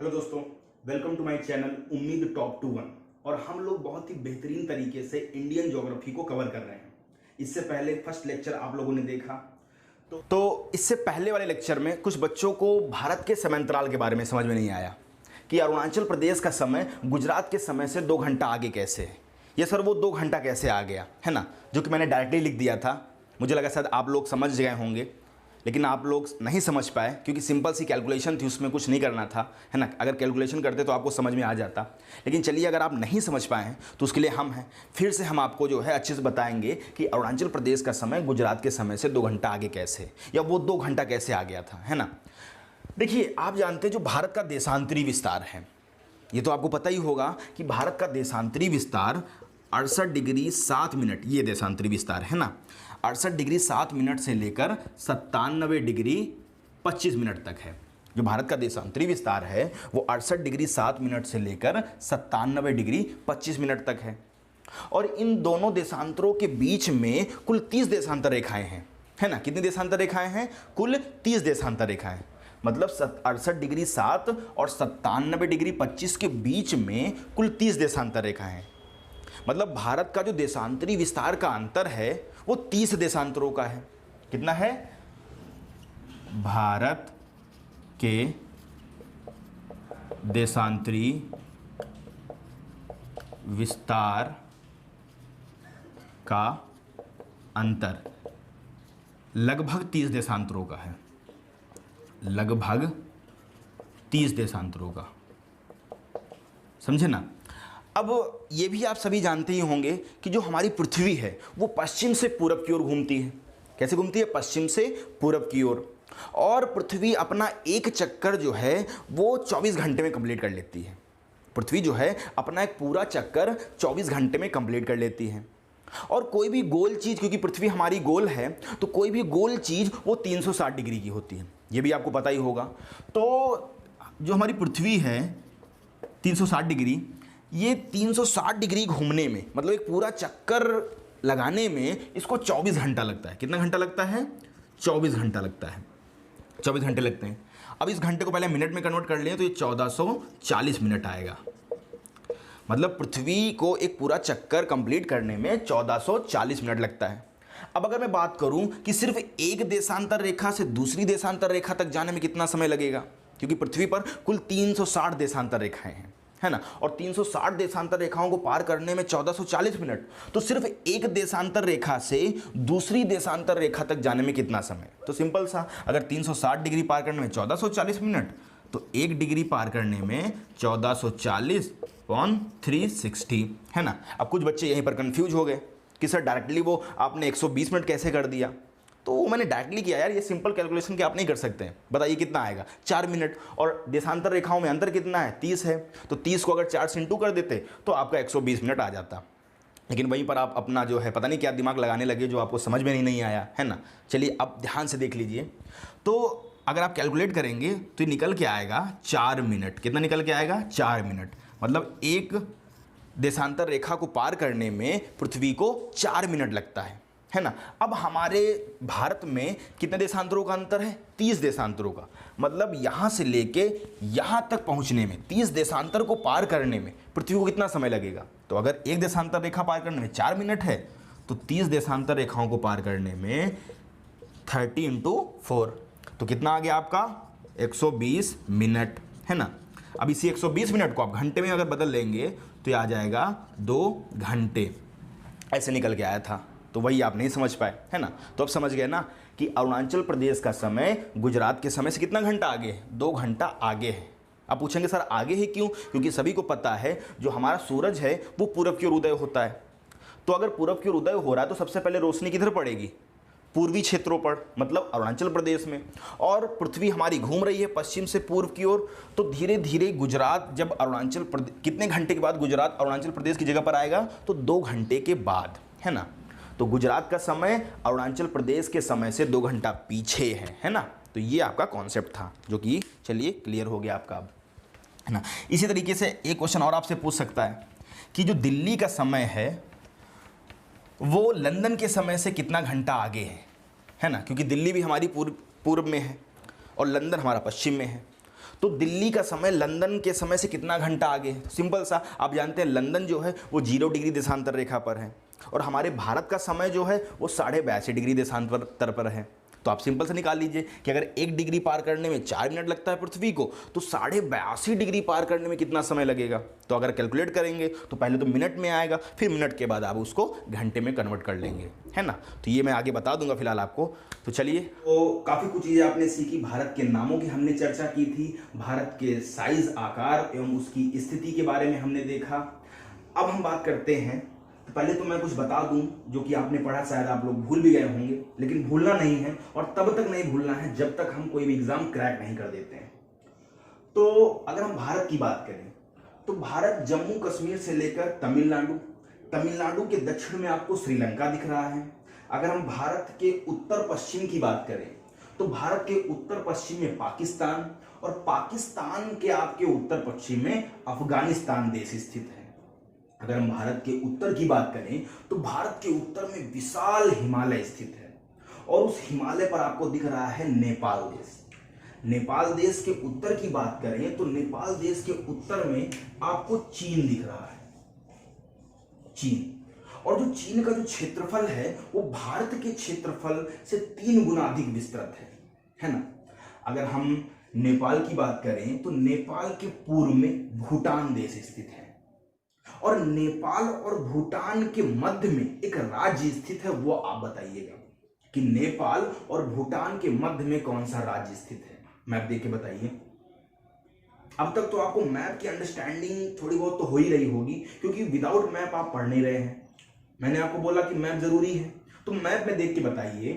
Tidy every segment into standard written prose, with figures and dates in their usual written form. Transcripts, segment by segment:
Hello दोस्तों, welcome to my channel उम्मीद top to one. और हम लोग बहुत ही बेहतरीन तरीके से इंडियन ज्योग्राफी को कवर कर रहे हैं। इससे पहले फर्स्ट लेक्चर आप लोगों ने देखा तो इससे पहले वाले लेक्चर में कुछ बच्चों को भारत के समयांतराल के बारे में समझ में नहीं आया कि अरुणाचल प्रदेश का समय गुजरात के समय से 2 घंटा आगे कैसे है। ये सर वो 2 घंटा कैसे आ गया है ना, जो कि मैंने डायरेक्टली लिख दिया था। मुझे लगा शायद आप लोग समझ गए होंगे, लेकिन आप लोग नहीं समझ पाए क्योंकि सिंपल सी कैलकुलेशन थी, उसमें कुछ नहीं करना था, है ना। अगर कैलकुलेशन करते तो आपको समझ में आ जाता। लेकिन चलिए, अगर आप नहीं समझ पाए हैं तो उसके लिए हम हैं। फिर से हम आपको जो है अच्छे से बताएंगे कि अरुणाचल प्रदेश का समय गुजरात के समय से 2 घंटा आगे कैसे, या वो 2 घंटा कैसे आ गया था, है ना। देखिए, आप जानते हैं जो भारत का देशांतरी विस्तार है, ये तो आपको पता ही होगा कि भारत का देशांतरी विस्तार 68 डिग्री 7 मिनट, ये देशांतरी विस्तार है ना, 68 डिग्री 7 मिनट से लेकर 97 डिग्री 25 मिनट तक है। जो भारत का देशांतरी विस्तार है वो 68 डिग्री 7 मिनट से लेकर 97 डिग्री 25 मिनट तक है। और इन दोनों देशांतरों के बीच में कुल 30 देशांतर रेखाएं हैं, है ना। कितनी देशांतर रेखाएं हैं? कुल 30 देशांतर रेखाएं। मतलब 68 डिग्री 7 और 97 डिग्री 25 के बीच में कुल 30 देशांतर रेखाएं हैं। मतलब भारत का जो देशांतरी विस्तार का अंतर है वो 30 देशांतरों का है। कितना है? भारत के देशांतरी विस्तार का अंतर लगभग 30 देशांतरों का है, लगभग 30 देशांतरों का। समझे ना। अब ये भी आप सभी जानते ही होंगे कि जो हमारी पृथ्वी है वो पश्चिम से पूरब की ओर घूमती है। कैसे घूमती है? पश्चिम से पूरब की ओर। और पृथ्वी अपना एक चक्कर जो है वो 24 घंटे में कंप्लीट कर लेती है। पृथ्वी जो है अपना एक पूरा चक्कर 24 घंटे में कंप्लीट कर लेती है। और कोई भी गोल चीज़, क्योंकि पृथ्वी हमारी गोल है, तो कोई भी गोल चीज़ वो 360 डिग्री की होती है। ये भी आपको पता ही होगा। तो जो हमारी पृथ्वी है 360 डिग्री, ये 360 डिग्री घूमने में, मतलब एक पूरा चक्कर लगाने में इसको 24 घंटा लगता है। कितना घंटा लगता है? 24 घंटा लगता है। 24 घंटे लगते हैं। अब इस घंटे को पहले मिनट में कन्वर्ट कर लें तो ये 1440 मिनट आएगा। मतलब पृथ्वी को एक पूरा चक्कर कंप्लीट करने में 1440 मिनट लगता है। अब अगर मैं बात करूं कि सिर्फ एक देशांतर रेखा से दूसरी देशांतर रेखा तक जाने में कितना समय लगेगा, क्योंकि पृथ्वी पर कुल 360 देशांतर रेखाएं हैं, है ना। और 360 देशांतर रेखाओं को पार करने में 1440 मिनट, तो सिर्फ एक देशांतर रेखा से दूसरी देशांतर रेखा तक जाने में कितना समय? तो सिंपल सा, अगर 360 डिग्री पार करने में 1440 मिनट, तो 1 डिग्री पार करने में 1440 ऑन 360, है ना। अब कुछ बच्चे यहीं पर कंफ्यूज हो गए कि सर डायरेक्टली वो आपने 120 मिनट कैसे कर दिया। तो वो मैंने डायरेक्टली किया यार, ये सिंपल कैलकुलेशन कि आप नहीं कर सकते हैं। बताइए कितना आएगा? 4 मिनट। और देशांतर रेखाओं में अंतर कितना है? 30 है। तो 30 को अगर 4 से इंटू कर देते तो आपका 120 मिनट आ जाता। लेकिन वहीं पर आप अपना जो है पता नहीं क्या दिमाग लगाने लगे, जो आपको समझ में नहीं आया, है ना। चलिए अब ध्यान से देख लीजिए। तो अगर आप कैलकुलेट करेंगे तो ये निकल के आएगा 4 मिनट। कितना निकल के आएगा? 4 मिनट। मतलब एक देशांतर रेखा को पार करने में पृथ्वी को 4 मिनट लगता है ना। अब हमारे भारत में कितने देशांतरों का अंतर है? 30 देशांतरों का। मतलब यहाँ से लेके यहाँ तक पहुँचने में, 30 देशांतर को पार करने में पृथ्वी को कितना समय लगेगा? तो अगर एक देशांतर रेखा पार करने में 4 मिनट है, तो 30 देशांतर रेखाओं को पार करने में 30 × 4, तो कितना आ गया आपका? 120 मिनट, है ना। अब इसी 120 मिनट को आप घंटे में अगर बदल लेंगे तो ये आ जाएगा 2 घंटे। ऐसे निकल के आया था। तो वही आप नहीं समझ पाए, है ना। तो अब समझ गए ना कि अरुणाचल प्रदेश का समय गुजरात के समय से कितना घंटा आगे है? 2 घंटा आगे है। आप पूछेंगे सर आगे है क्यों? क्योंकि सभी को पता है जो हमारा सूरज है वो पूरब की ओर उदय होता है। तो अगर पूरब की ओर उदय हो रहा है तो सबसे पहले रोशनी किधर पड़ेगी? पूर्वी क्षेत्रों पर, मतलब अरुणाचल प्रदेश में। और पृथ्वी हमारी घूम रही है पश्चिम से पूर्व की ओर। तो धीरे धीरे गुजरात जब अरुणाचल प्रदेश, कितने घंटे के बाद गुजरात अरुणाचल प्रदेश की जगह पर आएगा? तो 2 घंटे के बाद, है ना। तो गुजरात का समय अरुणाचल प्रदेश के समय से 2 घंटा पीछे है ना। तो ये आपका कॉन्सेप्ट था, जो कि चलिए क्लियर हो गया आपका अब, है ना। इसी तरीके से एक क्वेश्चन और आपसे पूछ सकता है कि जो दिल्ली का समय है वो लंदन के समय से कितना घंटा आगे है ना। क्योंकि दिल्ली भी हमारी पूर्व में है और लंदन हमारा पश्चिम में है। तो दिल्ली का समय लंदन के समय से कितना घंटा आगे है? सिंपल सा, आप जानते हैं लंदन जो है वो 0 डिग्री देशांतर रेखा पर है और हमारे भारत का समय जो है वो 82.5 डिग्री देशांतर पर है। तो आप सिंपल से निकाल लीजिए कि अगर 1 डिग्री पार करने में 4 मिनट लगता है पृथ्वी को, तो 82.5 डिग्री पार करने में कितना समय लगेगा? तो अगर कैलकुलेट करेंगे तो पहले तो मिनट में आएगा, फिर मिनट के बाद आप उसको घंटे में कन्वर्ट कर लेंगे, है ना। तो ये मैं आगे बता दूंगा फिलहाल आपको। तो चलिए, तो काफ़ी कुछ चीज़ें आपने सीखी, भारत के नामों की हमने चर्चा की थी, भारत के साइज, आकार एवं उसकी स्थिति के बारे में हमने देखा। अब हम बात करते हैं, तो पहले तो मैं कुछ बता दूं जो कि आपने पढ़ा, शायद आप लोग भूल भी गए होंगे, लेकिन भूलना नहीं है और तब तक नहीं भूलना है जब तक हम कोई भी एग्जाम क्रैक नहीं कर देते हैं। तो अगर हम भारत की बात करें तो भारत जम्मू कश्मीर से लेकर तमिलनाडु के दक्षिण में आपको श्रीलंका दिख रहा है। अगर हम भारत के उत्तर पश्चिम की बात करें तो भारत के उत्तर पश्चिम में पाकिस्तान और पाकिस्तान के आपके उत्तर पश्चिम में अफगानिस्तान देश स्थित है। अगर हम भारत के उत्तर की बात करें तो भारत के उत्तर में विशाल हिमालय स्थित है और उस हिमालय पर आपको दिख रहा है नेपाल देश। नेपाल देश के उत्तर की बात करें तो नेपाल देश के उत्तर में आपको चीन दिख रहा है, चीन। और जो चीन का जो क्षेत्रफल है वो भारत के क्षेत्रफल से 3 गुना अधिक विस्तृत है ना। अगर हम नेपाल की बात करें तो नेपाल के पूर्व में भूटान देश स्थित है और नेपाल और भूटान के मध्य में एक राज्य स्थित है। वो आप बताइएगा कि नेपाल और भूटान के मध्य में कौन सा राज्य स्थित है? मैप देख के बताइए। अब तक तो आपको मैप की अंडरस्टैंडिंग थोड़ी बहुत तो हो ही रही होगी, क्योंकि विदाउट मैप आप पढ़ नहीं रहे हैं। मैंने आपको बोला कि मैप जरूरी है, तो मैप में देख के बताइए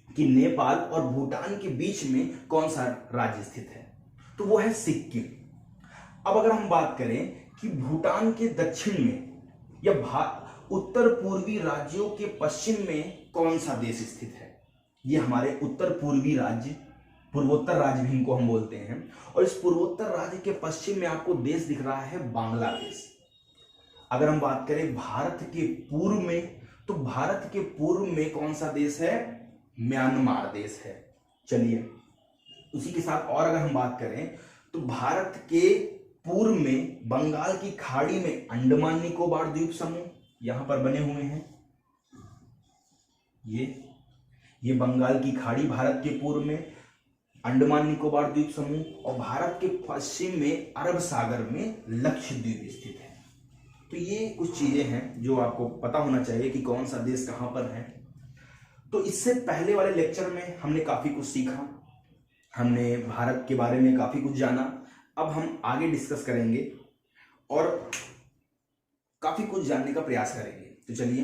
कि नेपाल और भूटान के बीच में कौन सा राज्य स्थित है? तो वो है सिक्किम। अब अगर हम बात करें कि भूटान के दक्षिण में या उत्तर पूर्वी राज्यों के पश्चिम में कौन सा देश स्थित है? ये हमारे उत्तर पूर्वी राज्य, पूर्वोत्तर राज्य भी इनको हम बोलते हैं। और इस पूर्वोत्तर राज्य के पश्चिम में आपको देश दिख रहा है बांग्लादेश। अगर हम बात करें भारत के पूर्व में, तो भारत के पूर्व में कौन सा देश है? म्यांमार देश है। चलिए, उसी के साथ और अगर हम बात करें तो भारत के पूर्व में बंगाल की खाड़ी में अंडमान निकोबार द्वीप समूह यहां पर बने हुए हैं। ये बंगाल की खाड़ी भारत के पूर्व में, अंडमान निकोबार द्वीप समूह, और भारत के पश्चिम में अरब सागर में लक्षद्वीप स्थित है। तो ये कुछ चीजें हैं जो आपको पता होना चाहिए कि कौन सा देश कहां पर है। तो इससे पहले वाले लेक्चर में हमने काफी कुछ सीखा, हमने भारत के बारे में काफी कुछ जाना। अब हम आगे डिस्कस करेंगे और काफी कुछ जानने का प्रयास करेंगे। तो चलिए,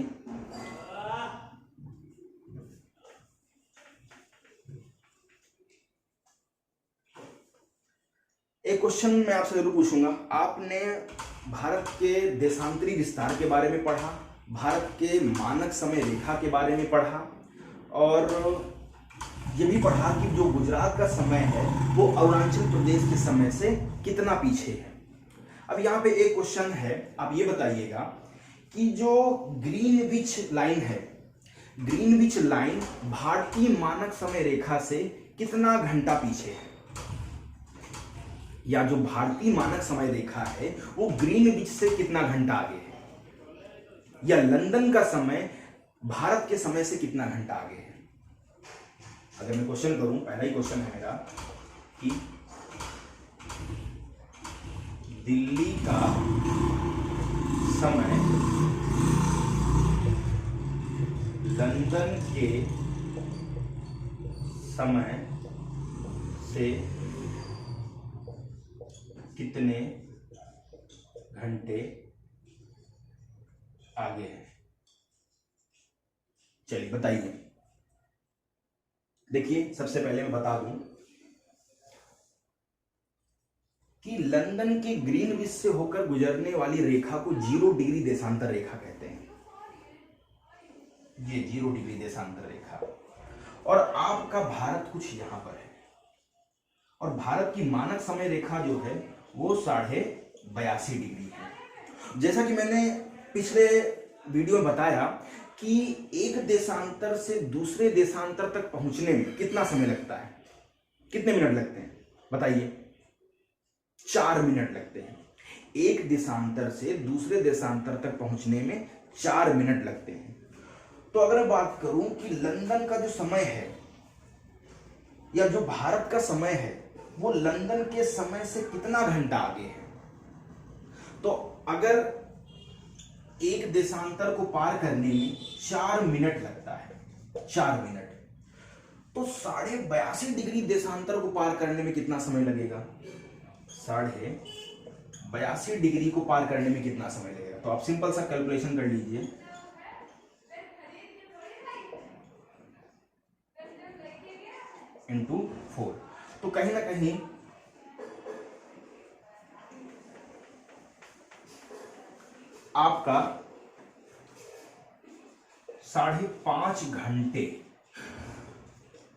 एक क्वेश्चन मैं आपसे जरूर पूछूंगा। आपने भारत के देशांतरी विस्तार के बारे में पढ़ा, भारत के मानक समय रेखा के बारे में पढ़ा और ये भी पढ़ा कि जो गुजरात का समय है वो अरुणाचल प्रदेश के समय से कितना पीछे है। अब यहाँ पे एक क्वेश्चन है, आप ये बताइएगा कि जो ग्रीनविच लाइन है, ग्रीनविच लाइन भारतीय मानक समय रेखा से कितना घंटा पीछे है? या जो भारतीय मानक समय रेखा है वो ग्रीनविच से कितना घंटा आगे है? या लंदन का समय भारत के समय से कितना घंटा आगे है? अगर मैं क्वेश्चन करूं, पहला ही क्वेश्चन है मेरा कि दिल्ली का समय लंदन के समय से कितने घंटे आगे है? चलिए बताइए। देखिए, सबसे पहले मैं बता दूं कि लंदन के ग्रीनविच से होकर गुजरने वाली रेखा को 0 डिग्री देशांतर रेखा कहते हैं। ये 0 डिग्री देशांतर रेखा, और आपका भारत कुछ यहां पर है और भारत की मानक समय रेखा जो है वो 82.5 डिग्री है। जैसा कि मैंने पिछले वीडियो में बताया कि एक देशांतर से दूसरे देशांतर तक पहुंचने में कितना समय लगता है, कितने मिनट लगते हैं बताइए? 4 मिनट लगते हैं। एक देशांतर से दूसरे देशांतर तक पहुंचने में 4 मिनट लगते हैं। तो अगर मैं बात करूं कि लंदन का जो समय है या जो भारत का समय है वो लंदन के समय से कितना घंटा आगे है, तो अगर एक देशांतर को पार करने में 4 मिनट लगता है, 4 मिनट, तो 82.5 डिग्री देशांतर को पार करने में कितना समय लगेगा? 82.5 डिग्री को पार करने में कितना समय लगेगा? तो आप सिंपल सा कैलकुलेशन कर लीजिए। इंटू 4। तो कहीं ना कहीं आपका 5.5 घंटे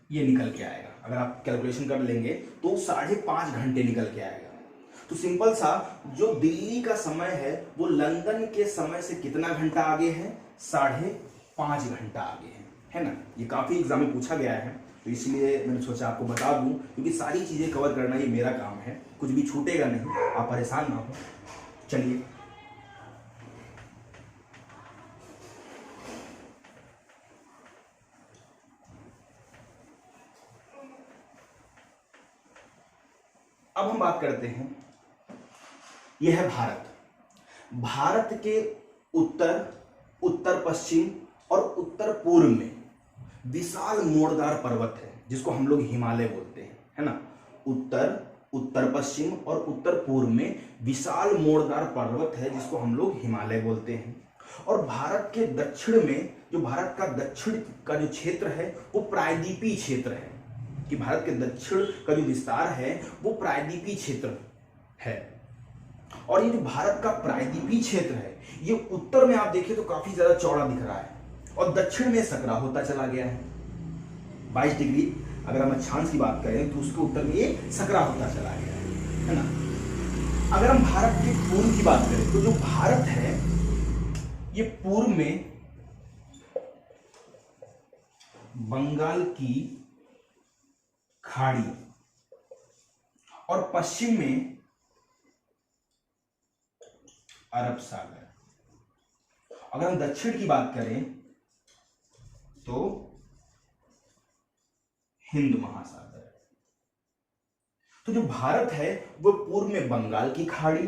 ये निकल के आएगा। अगर आप कैलकुलेशन कर लेंगे तो 5.5 घंटे निकल के आएगा। तो सिंपल सा, जो दिल्ली का समय है वो लंदन के समय से कितना घंटा आगे है? 5.5 घंटा आगे है ना। ये काफी एग्जाम में पूछा गया है, तो इसलिए मैंने सोचा आपको बता दूं, क्योंकि सारी चीजें कवर करना ये मेरा काम है, कुछ भी छूटेगा नहीं, आप परेशान ना हो। चलिए, अब हम बात करते हैं, यह है भारत। भारत के उत्तर, उत्तर पश्चिम और उत्तर पूर्व में विशाल मोड़दार पर्वत है जिसको हम लोग हिमालय बोलते हैं, है ना। उत्तर, उत्तर पश्चिम और उत्तर पूर्व में विशाल मोड़दार पर्वत है जिसको हम लोग हिमालय बोलते हैं। और भारत के दक्षिण में, जो भारत का दक्षिण का जो क्षेत्र है वो प्रायद्वीपीय क्षेत्र है, कि भारत के दक्षिण का जो विस्तार है वो प्रायद्वीपीय क्षेत्र है। और ये जो भारत का प्रायद्वीपीय क्षेत्र है ये उत्तर में आप देखिए तो काफी ज्यादा चौड़ा दिख रहा है और दक्षिण में सकरा होता चला गया है। 22 डिग्री अगर हम अक्षांश की बात करें तो उसके उत्तर में ये सकरा होता चला गया है ना। अगर हम भारत के पूर्व की बात करें तो जो भारत है ये पूर्व में बंगाल की खाड़ी और पश्चिम में अरब सागर। अगर हम दक्षिण की बात करें तो हिंद महासागर। तो जो भारत है वो पूर्व में बंगाल की खाड़ी,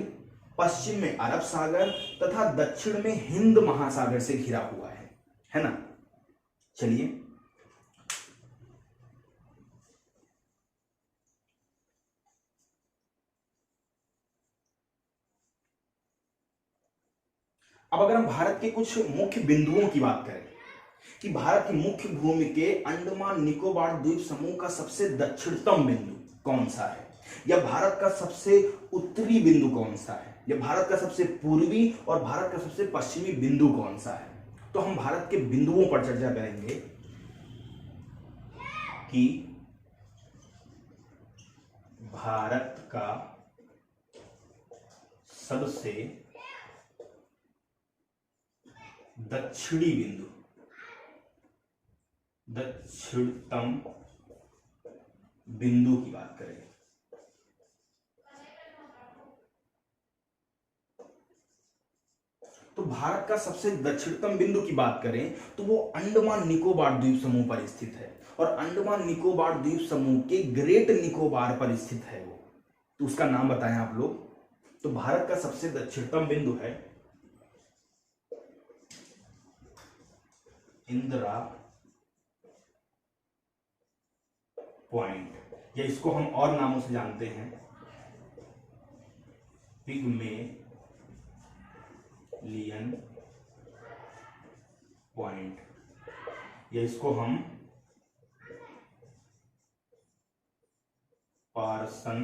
पश्चिम में अरब सागर तथा दक्षिण में हिंद महासागर से घिरा हुआ है ना। चलिए, अब अगर हम भारत के कुछ मुख्य बिंदुओं की बात करें कि भारत की मुख्य भूमि के अंडमान निकोबार द्वीप समूह का सबसे दक्षिणतम बिंदु कौन सा है, या भारत का सबसे उत्तरी बिंदु कौन सा है, या भारत का सबसे पूर्वी और भारत का सबसे पश्चिमी बिंदु कौन सा है। तो हम भारत के बिंदुओं पर चर्चा करेंगे कि भारत का सबसे दक्षिणी बिंदु, दक्षिणतम बिंदु की बात करें तो भारत का सबसे दक्षिणतम बिंदु की बात करें तो वो अंडमान निकोबार द्वीप समूह पर स्थित है, और अंडमान निकोबार द्वीप समूह के ग्रेट निकोबार पर स्थित है वो। तो उसका नाम बताएं आप लोग। तो भारत का सबसे दक्षिणतम बिंदु है इंदिरा पॉइंट, या इसको हम और नामों से जानते हैं पिग्मेलियन पॉइंट, या इसको हम पार्सन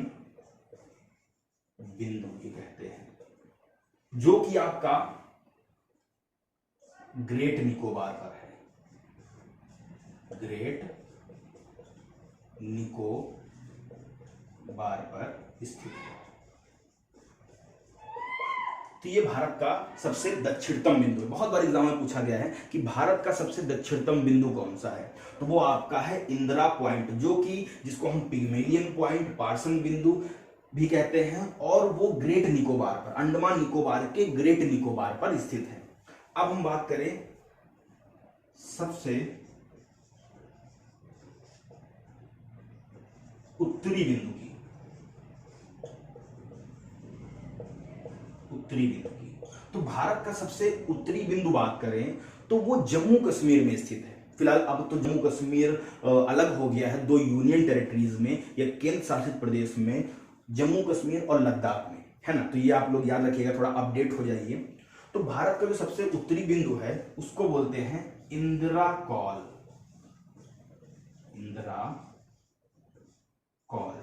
बिंदु भी कहते हैं, जो कि आपका ग्रेट निकोबार पर है, ग्रेट निकोबार पर स्थित है। तो ये भारत का सबसे दक्षिणतम बिंदु है। बहुत बार एग्जाम में पूछा गया है कि भारत का सबसे दक्षिणतम बिंदु कौन सा है, तो वो आपका है इंदिरा पॉइंट, जो कि जिसको हम पिग्मेलियन पॉइंट, पार्सन बिंदु भी कहते हैं, और वो ग्रेट निकोबार पर, अंडमान निकोबार के ग्रेट निकोबार पर स्थित है। अब हम बात करें सबसे उत्तरी बिंदु की, उत्तरी बिंदु की, तो भारत का सबसे उत्तरी बिंदु बात करें तो वो जम्मू कश्मीर में स्थित है। फिलहाल अब तो जम्मू कश्मीर अलग हो गया है, दो यूनियन टेरिटरीज में या केंद्र शासित प्रदेश में, जम्मू कश्मीर और लद्दाख में, है ना। तो ये आप लोग याद रखिएगा, थोड़ा अपडेट हो जाइए। तो भारत का जो सबसे उत्तरी बिंदु है उसको बोलते हैं इंदिरा कॉल, इंदिरा कॉल,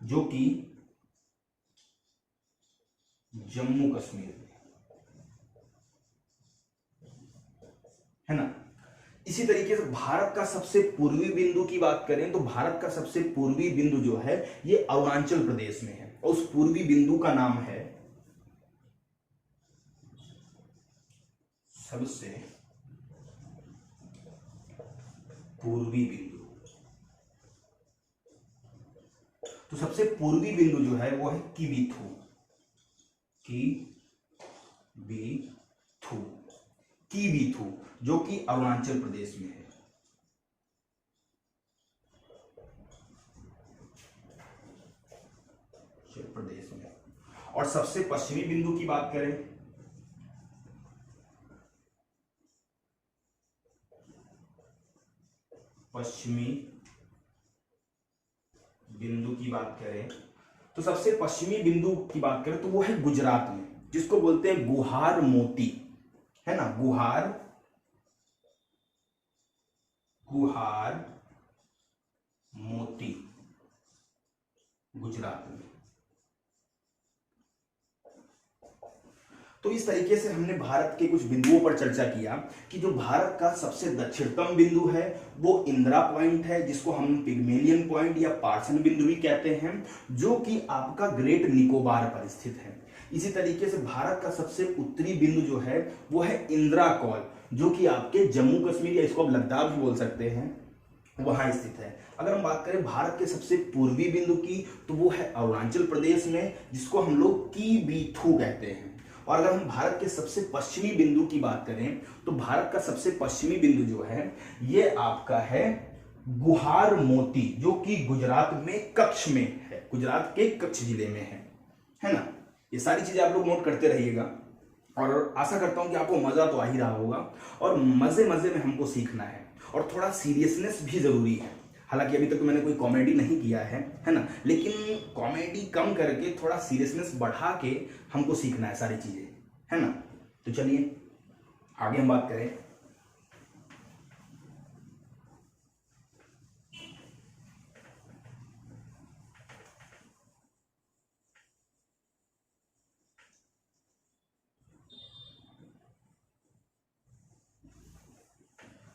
जो कि जम्मू कश्मीर में है ना। इसी तरीके से भारत का सबसे पूर्वी बिंदु की बात करें तो भारत का सबसे पूर्वी बिंदु जो है ये अरुणाचल प्रदेश में है, और उस पूर्वी बिंदु का नाम है सबसे पूर्वी बिंदु। तो सबसे पूर्वी बिंदु जो है वो है किबिथु, किबिथु, किबिथु, जो कि अरुणाचल प्रदेश में है। प्रदेश में। और सबसे पश्चिमी बिंदु की बात करें पश्चिमी बिंदु की बात करें तो सबसे पश्चिमी बिंदु की बात करें तो वो है गुजरात में, जिसको बोलते हैं गुहार मोती, है ना, गुहार, गुहार मोती, गुजरात में। तो इस तरीके से हमने भारत के कुछ बिंदुओं पर चर्चा किया कि जो भारत का सबसे दक्षिणतम बिंदु है वो इंदिरा पॉइंट है, जिसको हम पिग्मेलियन पॉइंट या पार्सन बिंदु भी कहते हैं, जो कि आपका ग्रेट निकोबार पर स्थित है। इसी तरीके से भारत का सबसे उत्तरी बिंदु जो है वो है इंदिरा कॉल, जो कि आपके जम्मू कश्मीर या इसको आप लद्दाख भी बोल सकते हैं, वहां स्थित है। अगर हम बात करें भारत के सबसे पूर्वी बिंदु की तो वो है अरुणाचल प्रदेश में, जिसको हम लोग किबिथु कहते हैं। और अगर हम भारत के सबसे पश्चिमी बिंदु की बात करें तो भारत का सबसे पश्चिमी बिंदु जो है ये आपका है गुहार मोती, जो कि गुजरात में कच्छ में है, गुजरात के कच्छ जिले में है ना। ये सारी चीजें आप लोग नोट करते रहिएगा, और आशा करता हूं कि आपको मजा तो आ ही रहा होगा, और मजे मजे में हमको सीखना है, और थोड़ा सीरियसनेस भी जरूरी है। हालांकि अभी तक तो मैंने कोई कॉमेडी नहीं किया है ना, लेकिन कॉमेडी कम करके थोड़ा सीरियसनेस बढ़ा के हमको सीखना है सारी चीजें, है ना। तो चलिए आगे हम बात करें।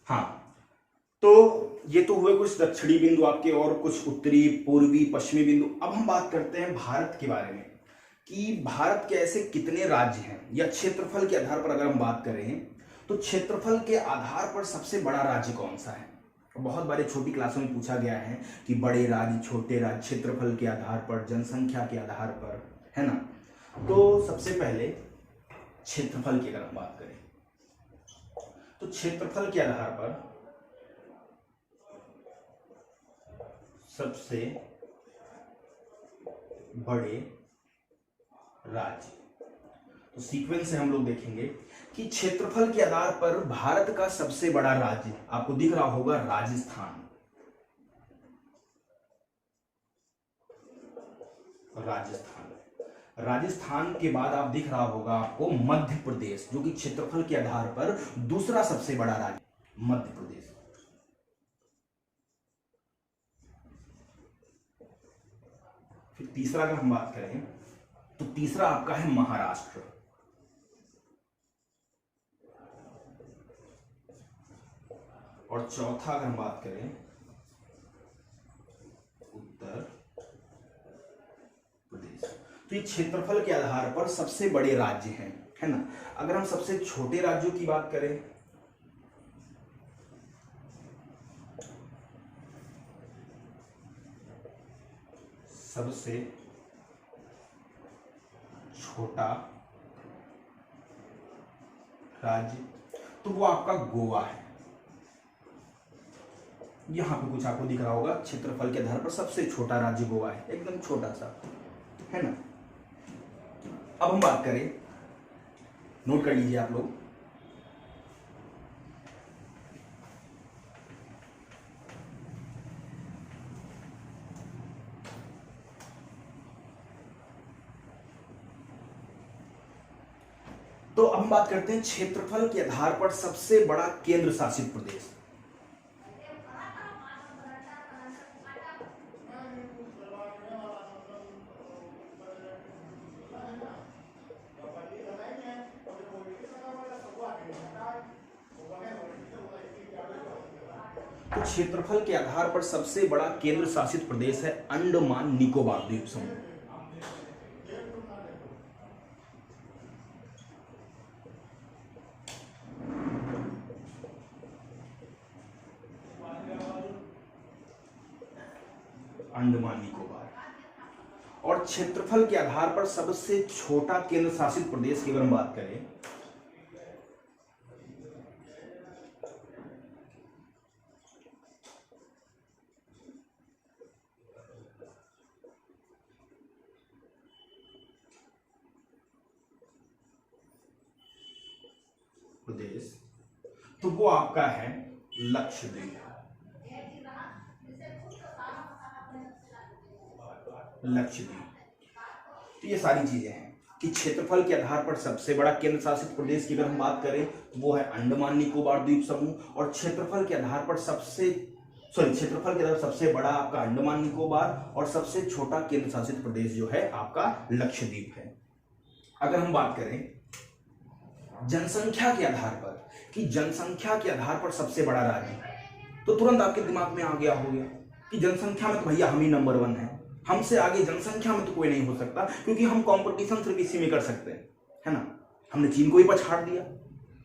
हाँ, तो ये तो हुए कुछ दक्षिणी बिंदु आपके, और कुछ उत्तरी, पूर्वी, पश्चिमी बिंदु। अब हम बात करते हैं भारत के बारे में कि भारत के ऐसे कितने राज्य हैं, या क्षेत्रफल के आधार पर अगर हम बात करें तो क्षेत्रफल के आधार पर सबसे बड़ा राज्य कौन सा है। बहुत बार छोटी क्लासों में पूछा गया है कि बड़े राज्य, छोटे राज्य, क्षेत्रफल के आधार पर, जनसंख्या के आधार पर, है ना। तो सबसे पहले क्षेत्रफल की अगर हम बात करें तो क्षेत्रफल के आधार पर सबसे बड़े राज्य, तो सीक्वेंस से हम लोग देखेंगे कि क्षेत्रफल के आधार पर भारत का सबसे बड़ा राज्य आपको दिख रहा होगा राजस्थान, राजस्थान। राजस्थान के बाद आप दिख रहा होगा आपको मध्य प्रदेश, जो कि क्षेत्रफल के आधार पर दूसरा सबसे बड़ा राज्य, मध्य प्रदेश। फिर तीसरा अगर हम बात करें तो तीसरा आपका है महाराष्ट्र, और चौथा अगर हम बात करें उत्तर प्रदेश। तो ये क्षेत्रफल के आधार पर सबसे बड़े राज्य हैं, है ना। अगर हम सबसे छोटे राज्यों की बात करें सबसे छोटा राज्य, तो वो आपका गोवा है। यहां पे कुछ आपको दिख रहा होगा, क्षेत्रफल के आधार पर सबसे छोटा राज्य गोवा है, एकदम छोटा सा, है ना। अब हम बात करें, नोट कर लीजिए आप लोग, तो अब हम बात करते हैं क्षेत्रफल के आधार पर सबसे बड़ा केंद्र शासित प्रदेश। तो क्षेत्रफल के आधार पर सबसे बड़ा केंद्र शासित प्रदेश है अंडमान निकोबार द्वीप समूह। अंडमान निकोबार। और क्षेत्रफल के आधार पर सबसे छोटा केंद्र शासित प्रदेश की अगर हम बात करें, प्रदेश, तो वो आपका है लक्षद्वीप। लक्षद्वीप। तो ये सारी चीजें हैं कि क्षेत्रफल के आधार पर सबसे बड़ा केंद्र शासित प्रदेश की अगर हम बात करें तो वो है अंडमान निकोबार द्वीप समूह, और क्षेत्रफल के आधार पर क्षेत्रफल के आधार पर सबसे बड़ा आपका अंडमान निकोबार, और सबसे छोटा केंद्र शासित प्रदेश जो है आपका लक्षद्वीप है। अगर हम बात करें जनसंख्या के आधार पर, कि जनसंख्या के आधार पर सबसे बड़ा राज्य, तो तुरंत आपके दिमाग में आ गया होगा कि जनसंख्या में तो भैया हम ही नंबर 1 है, हमसे आगे जनसंख्या में तो कोई नहीं हो सकता, क्योंकि हम कंपटीशन सिर्फ इसी में कर सकते हैं, है ना। हमने चीन को ही पछाड़ दिया,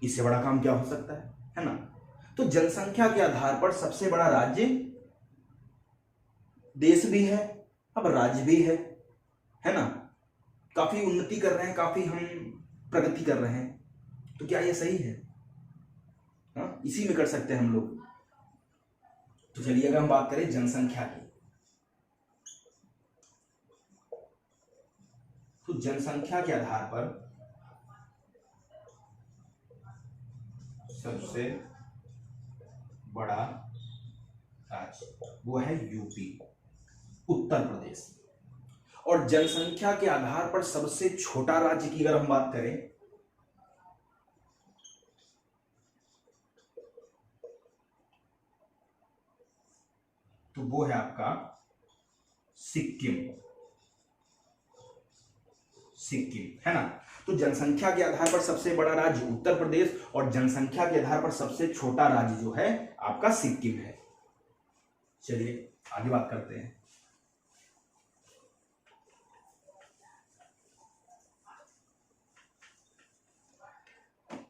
इससे बड़ा काम क्या हो सकता है ना। तो जनसंख्या के आधार पर सबसे बड़ा राज्य देश भी है, अब राज्य भी है ना। काफी उन्नति कर रहे हैं, काफी हम प्रगति कर रहे हैं, तो क्या ये सही है? हाँ, इसी में कर सकते हैं हम लोग। तो चलिए अगर हम बात करें जनसंख्या की, तो जनसंख्या के आधार पर सबसे बड़ा राज्य वो है यूपी, उत्तर प्रदेश। और जनसंख्या के आधार पर सबसे छोटा राज्य की अगर हम बात करें तो वो है आपका सिक्किम, है ना। तो जनसंख्या के आधार पर सबसे बड़ा राज्य उत्तर प्रदेश, और जनसंख्या के आधार पर सबसे छोटा राज्य जो है आपका सिक्किम है। चलिए आगे बात करते हैं।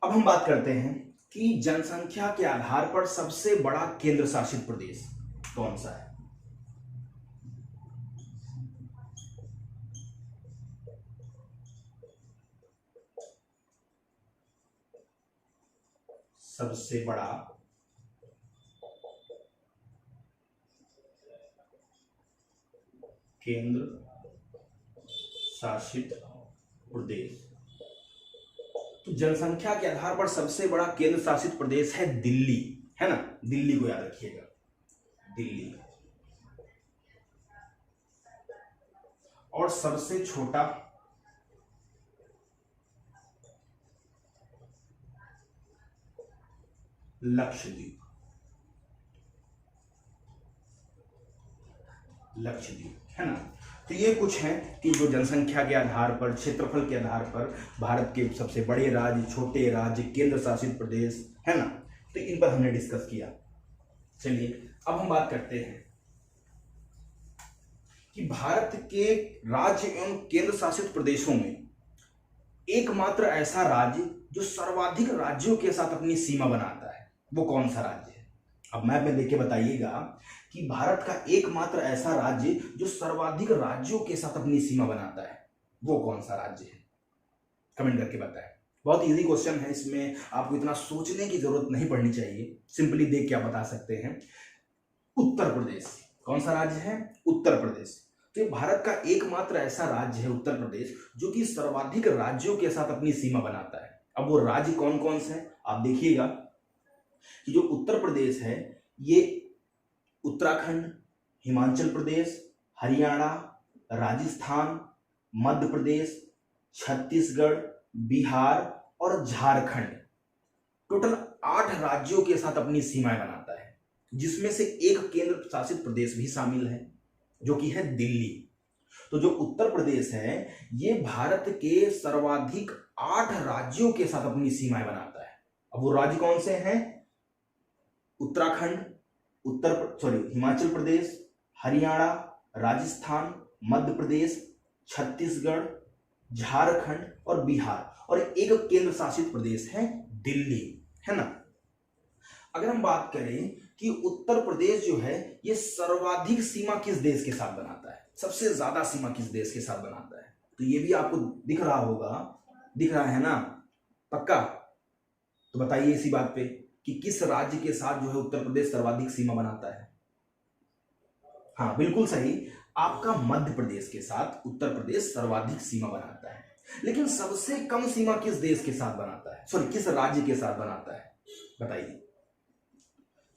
अब हम बात करते हैं कि जनसंख्या के आधार पर सबसे बड़ा केंद्र शासित प्रदेश कौन सा है। सबसे बड़ा केंद्र शासित प्रदेश, तो जनसंख्या के आधार पर सबसे बड़ा केंद्र शासित प्रदेश है दिल्ली, है ना। दिल्ली को याद रखिएगा, दिल्ली। और सबसे छोटा लक्षद्वीप, है ना। तो ये कुछ हैं कि जो जनसंख्या के आधार पर, क्षेत्रफल के आधार पर भारत के सबसे बड़े राज्य, छोटे राज्य, केंद्र शासित प्रदेश, है ना। तो इन पर हमने डिस्कस किया। चलिए अब हम बात करते हैं कि भारत के राज्य एवं केंद्र शासित प्रदेशों में एकमात्र ऐसा राज्य जो सर्वाधिक राज्यों के साथ अपनी सीमा बनाता है, वो कौन सा राज्य है? अब मैप में देख के बताइएगा कि भारत का एकमात्र ऐसा राज्य जो सर्वाधिक राज्यों के साथ अपनी सीमा बनाता है, वो कौन सा राज्य है? कमेंट करके बताएं। बहुत इजी क्वेश्चन है, इसमें आपको इतना सोचने की जरूरत नहीं पड़नी चाहिए, सिंपली देख के आप बता सकते हैं। उत्तर प्रदेश कौन सा राज्य है? उत्तर प्रदेश। तो ये भारत का एकमात्र ऐसा राज्य है उत्तर प्रदेश जो कि सर्वाधिक राज्यों के साथ अपनी सीमा बनाता है। अब वो राज्य कौन कौन से हैं आप देखिएगा कि जो उत्तर प्रदेश है ये उत्तराखंड, हिमाचल प्रदेश, हरियाणा, राजस्थान, मध्य प्रदेश, छत्तीसगढ़, बिहार और झारखंड, टोटल 8 राज्यों के साथ अपनी सीमाएं बनाता है, जिसमें से एक केंद्र शासित प्रदेश भी शामिल है जो कि है दिल्ली। तो जो उत्तर प्रदेश है ये भारत के सर्वाधिक 8 राज्यों के साथ अपनी सीमाएं बनाता है। अब वो राज्य कौन से हैं? उत्तराखंड, हिमाचल प्रदेश, हरियाणा, राजस्थान, मध्य प्रदेश, छत्तीसगढ़, झारखंड और बिहार, और एक केंद्र शासित प्रदेश है दिल्ली, है ना। अगर हम बात करें कि उत्तर प्रदेश जो है ये सर्वाधिक सीमा किस देश के साथ बनाता है, सबसे ज्यादा सीमा किस देश के साथ बनाता है, तो ये भी आपको दिख रहा होगा, दिख रहा है ना पक्का? तो बताइए इसी बात पे कि किस राज्य के साथ जो है उत्तर प्रदेश सर्वाधिक सीमा बनाता है? हाँ बिल्कुल सही, आपका मध्य प्रदेश के साथ उत्तर प्रदेश सर्वाधिक सीमा बनाता है। लेकिन सबसे कम सीमा किस देश के साथ बनाता है, सॉरी किस राज्य के साथ बनाता है, बताइए।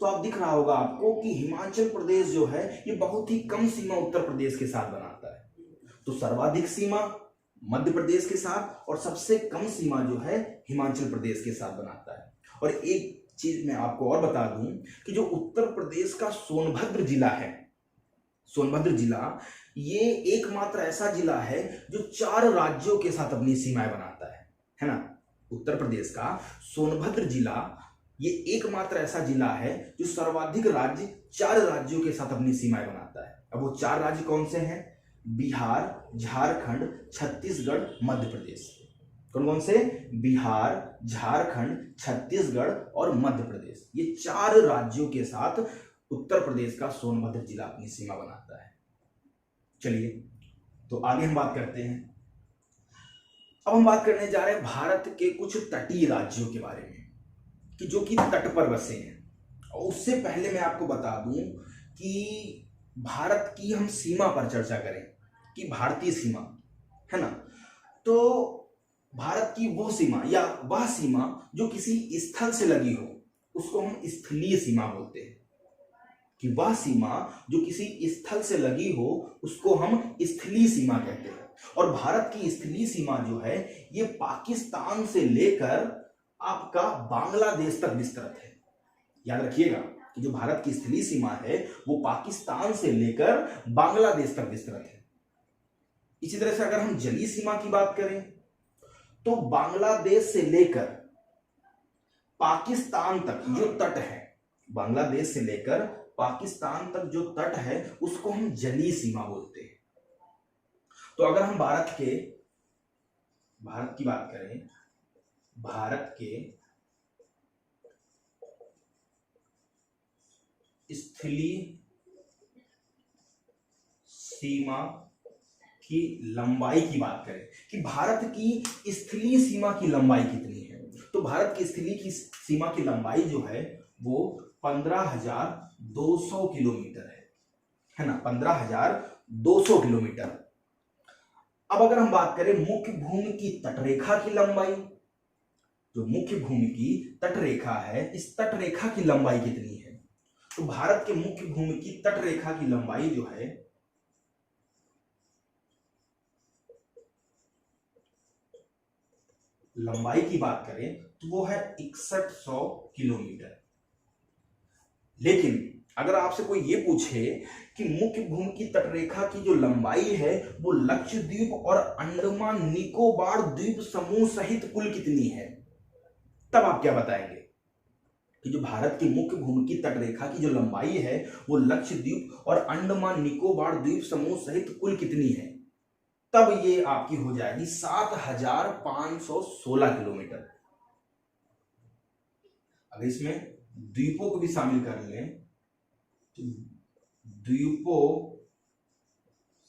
तो आप दिख रहा होगा आपको कि हिमाचल प्रदेश जो है ये बहुत ही कम सीमा उत्तर प्रदेश के साथ बनाता है। तो सर्वाधिक सीमा मध्य प्रदेश के साथ और सबसे कम सीमा जो है हिमाचल प्रदेश के साथ बनाता है। और एक चीज मैं आपको और बता दूं कि जो उत्तर प्रदेश का सोनभद्र जिला है, सोनभद्र जिला ये एकमात्र ऐसा जिला है जो 4 राज्यों के साथ अपनी सीमाएं बनाता है ना। उत्तर प्रदेश का सोनभद्र जिला ये एकमात्र ऐसा जिला है जो सर्वाधिक राज्य 4 राज्यों के साथ अपनी सीमाएं बनाता है। अब वो 4 राज्य कौन से हैं? बिहार, झारखंड, छत्तीसगढ़, मध्य प्रदेश। कौन कौन से? बिहार, झारखंड, छत्तीसगढ़ और मध्य प्रदेश। ये 4 राज्यों के साथ उत्तर प्रदेश का सोनभद्र जिला अपनी सीमा बनाता है। चलिए तो आगे हम बात करते हैं। अब हम बात करने जा रहे हैं भारत के कुछ तटीय राज्यों के बारे में कि जो कि तट पर बसे हैं। और उससे पहले मैं आपको बता दूं कि भारत की हम सीमा पर चर्चा करें कि भारतीय सीमा है ना, तो भारत की वो सीमा या वह सीमा जो किसी स्थल से लगी हो उसको हम स्थलीय सीमा बोलते हैं। कि वह सीमा जो किसी स्थल से लगी हो उसको हम स्थलीय सीमा कहते हैं। और भारत की स्थलीय सीमा जो है ये पाकिस्तान से लेकर आपका बांग्लादेश तक विस्तृत है। याद रखिएगा कि जो भारत की स्थलीय सीमा है वो पाकिस्तान से लेकर बांग्लादेश तक विस्तृत है। इसी तरह से अगर हम जलीय सीमा की बात करें तो बांग्लादेश से लेकर पाकिस्तान तक जो तट है, बांग्लादेश से लेकर पाकिस्तान तक जो तट है उसको हम जलीय सीमा बोलते हैं। तो अगर हम भारत की बात करें, भारत के स्थलीय सीमा की लंबाई की बात करें कि भारत की स्थलीय सीमा की लंबाई कितनी है, तो भारत की स्थलीय की सीमा की लंबाई जो है वो 15,200 किलोमीटर है ना, 15,200 किलोमीटर। अब अगर हम बात करें मुख्य भूमि की तटरेखा की लंबाई, जो मुख्य भूमि की तटरेखा है इस तटरेखा की लंबाई कितनी है, तो भारत के मुख्य भूमि की तटरेखा की लंबाई जो है लंबाई की बात करें तो वो है 6100 किलोमीटर। लेकिन अगर आपसे कोई ये पूछे कि मुख्य भूमि की तटरेखा की जो लंबाई है वो लक्षद्वीप और अंडमान निकोबार द्वीप समूह सहित कुल कितनी है, तब आप क्या बताएंगे कि जो भारत की मुख्य भूमि की तटरेखा की जो लंबाई है वो लक्षद्वीप और अंडमान निकोबार द्वीप समूह सहित कुल कितनी है, तब ये आपकी हो जाएगी 7,516 किलोमीटर। अगर इसमें द्वीपों को भी शामिल कर लें तो द्वीपों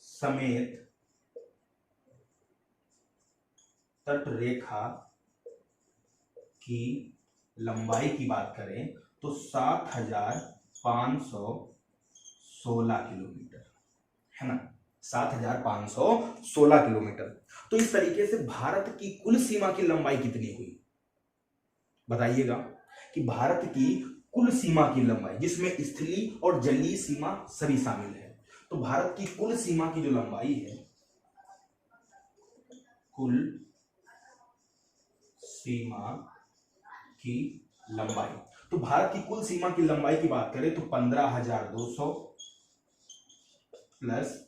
समेत तट रेखा की लंबाई की बात करें तो 7,516 किलोमीटर, है ना, 7,516 किलोमीटर। तो इस तरीके से भारत की कुल सीमा की लंबाई कितनी हुई, बताइएगा कि भारत की कुल सीमा की लंबाई, जिसमें स्थलीय और जलीय सीमा सभी शामिल है, तो भारत की कुल सीमा की जो लंबाई है, कुल सीमा की लंबाई, तो भारत की कुल सीमा की लंबाई की बात करें तो 15,200 प्लस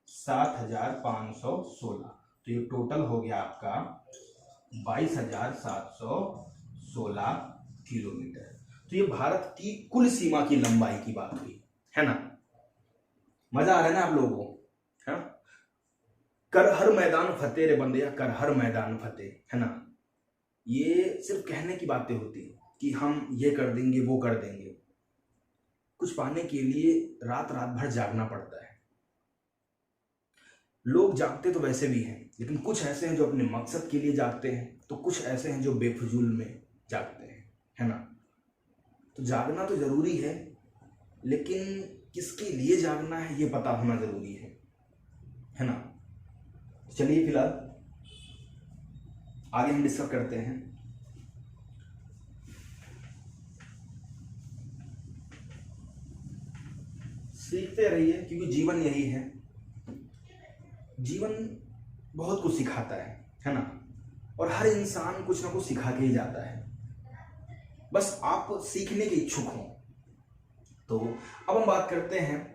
7,516, तो ये टोटल हो गया आपका 22,716 किलोमीटर। तो ये भारत की कुल सीमा की लंबाई की बात हुई, है ना। मजा आ रहा है ना आप लोगों को, है? कर हर मैदान फतेह रे बंदे, या कर हर मैदान फतेह, है ना। ये सिर्फ कहने की बातें होती है कि हम ये कर देंगे वो कर देंगे, कुछ पाने के लिए रात रात भर जागना पड़ता है। लोग जागते तो वैसे भी हैं, लेकिन कुछ ऐसे हैं जो अपने मकसद के लिए जागते हैं, तो कुछ ऐसे हैं जो बेफजूल में जागते हैं, है ना। तो जागना तो जरूरी है, लेकिन किसके लिए जागना है ये पता होना जरूरी है ना। चलिए फिलहाल आगे हम डिस्कस करते हैं। सीखते रहिए, क्योंकि जीवन यही है, जीवन बहुत कुछ सिखाता है ना, और हर इंसान कुछ ना कुछ सिखा के ही जाता है, बस आप सीखने के इच्छुक हो। तो अब हम बात करते हैं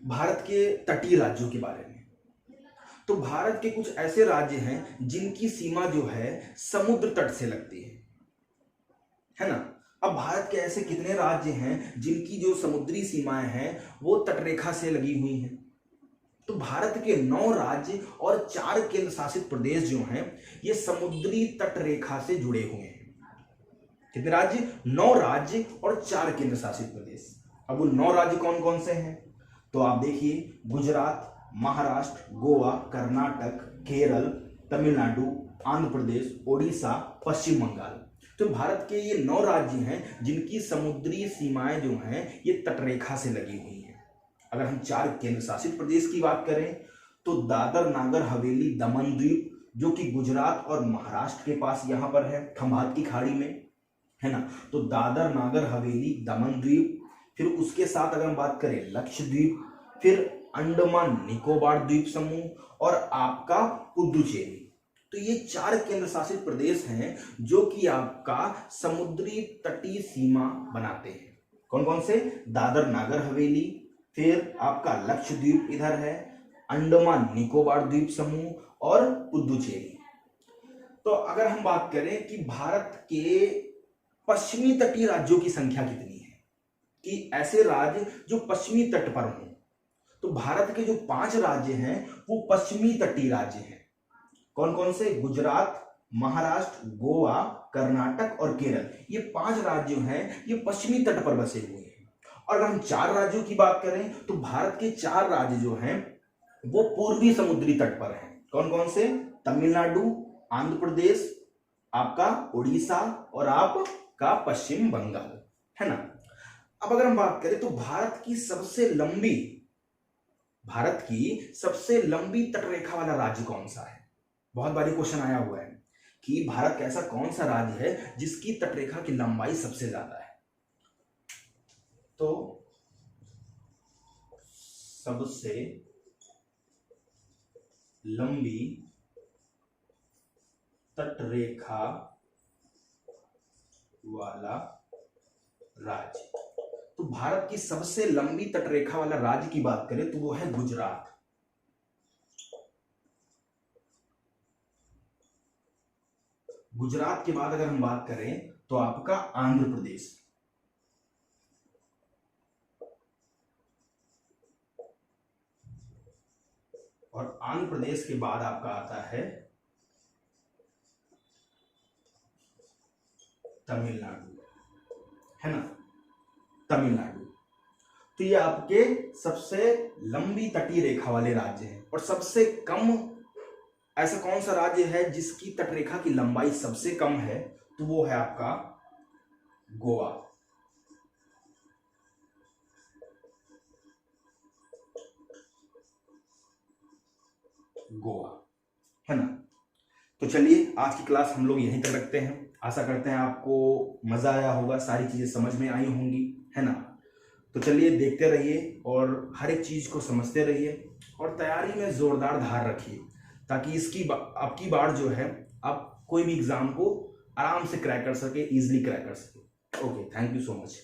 भारत के तटीय राज्यों के बारे में। तो भारत के कुछ ऐसे राज्य हैं जिनकी सीमा जो है समुद्र तट से लगती है ना। अब भारत के ऐसे कितने राज्य हैं जिनकी जो समुद्री सीमाएं हैं वो तटरेखा से लगी हुई हैं। तो भारत के 9 राज्य और 4 केंद्र शासित प्रदेश जो हैं ये समुद्री तटरेखा से जुड़े हुए हैं। कितने राज्य? 9 राज्य और 4 केंद्र शासित प्रदेश। अब वो 9 राज्य कौन कौन से हैं? तो आप देखिए, गुजरात, महाराष्ट्र, गोवा, कर्नाटक, केरल, तमिलनाडु, आंध्र प्रदेश, ओडिशा, पश्चिम बंगाल। तो भारत के ये 9 राज्य हैं जिनकी समुद्री सीमाएं जो हैं ये तटरेखा से लगी हुई हैं। अगर हम 4 केंद्र शासित प्रदेश की बात करें तो दादर नागर हवेली दमन द्वीप, जो कि गुजरात और महाराष्ट्र के पास यहां पर है, खंभात की खाड़ी में, है ना। तो दादर नागर हवेली दमन द्वीप, फिर उसके साथ अगर हम बात करें लक्षद्वीप, फिर अंडमान निकोबार द्वीप समूह और आपका पुदुचेरी। तो ये 4 केंद्र शासित प्रदेश हैं जो कि आपका समुद्री तटीय सीमा बनाते हैं। कौन कौन से? दादर नागर हवेली, फिर आपका लक्षद्वीप इधर है, अंडमान निकोबार द्वीप समूह और पुदुचेरी। तो अगर हम बात करें कि भारत के पश्चिमी तटीय राज्यों की संख्या कितनी है, कि ऐसे राज्य जो पश्चिमी तट पर हों, तो भारत के जो 5 राज्य हैं वो पश्चिमी तटीय राज्य हैं। कौन कौन से? गुजरात, महाराष्ट्र, गोवा, कर्नाटक और केरल। ये 5 राज्य हैं ये पश्चिमी तट पर बसे हुए हैं। और अगर हम 4 राज्यों की बात करें तो भारत के 4 राज्य जो हैं वो पूर्वी समुद्री तट पर हैं। कौन कौन से? तमिलनाडु, आंध्र प्रदेश, आपका उड़ीसा और आपका पश्चिम बंगाल, है ना। अब अगर हम बात करें तो भारत की सबसे लंबी तटरेखा वाला राज्य कौन सा है? बहुत बारी क्वेश्चन आया हुआ है कि भारत का ऐसा कौन सा राज्य है जिसकी तटरेखा की लंबाई सबसे ज्यादा है। तो सबसे लंबी तटरेखा वाला राज्य, तो भारत की सबसे लंबी तटरेखा वाला राज्य की बात करें तो वो है गुजरात। गुजरात के बाद अगर हम बात करें तो आपका आंध्र प्रदेश, और आंध्र प्रदेश के बाद आपका आता है तमिलनाडु, है ना, तमिलनाडु। तो ये आपके सबसे लंबी तटीय रेखा वाले राज्य हैं और सबसे कम ऐसा कौन सा राज्य है जिसकी तटरेखा की लंबाई सबसे कम है? तो वो है आपका गोवा। गोवा, है ना। तो चलिए आज की क्लास हम लोग यहीं तक रखते हैं। आशा करते हैं आपको मजा आया होगा, सारी चीजें समझ में आई होंगी, है ना। तो चलिए देखते रहिए और हर एक चीज को समझते रहिए और तैयारी में जोरदार धार रखिए, ताकि आपकी बार जो है आप कोई भी एग्जाम को आराम से क्रैक कर सके, इजीली क्रैक कर सके। Okay, thank you so much.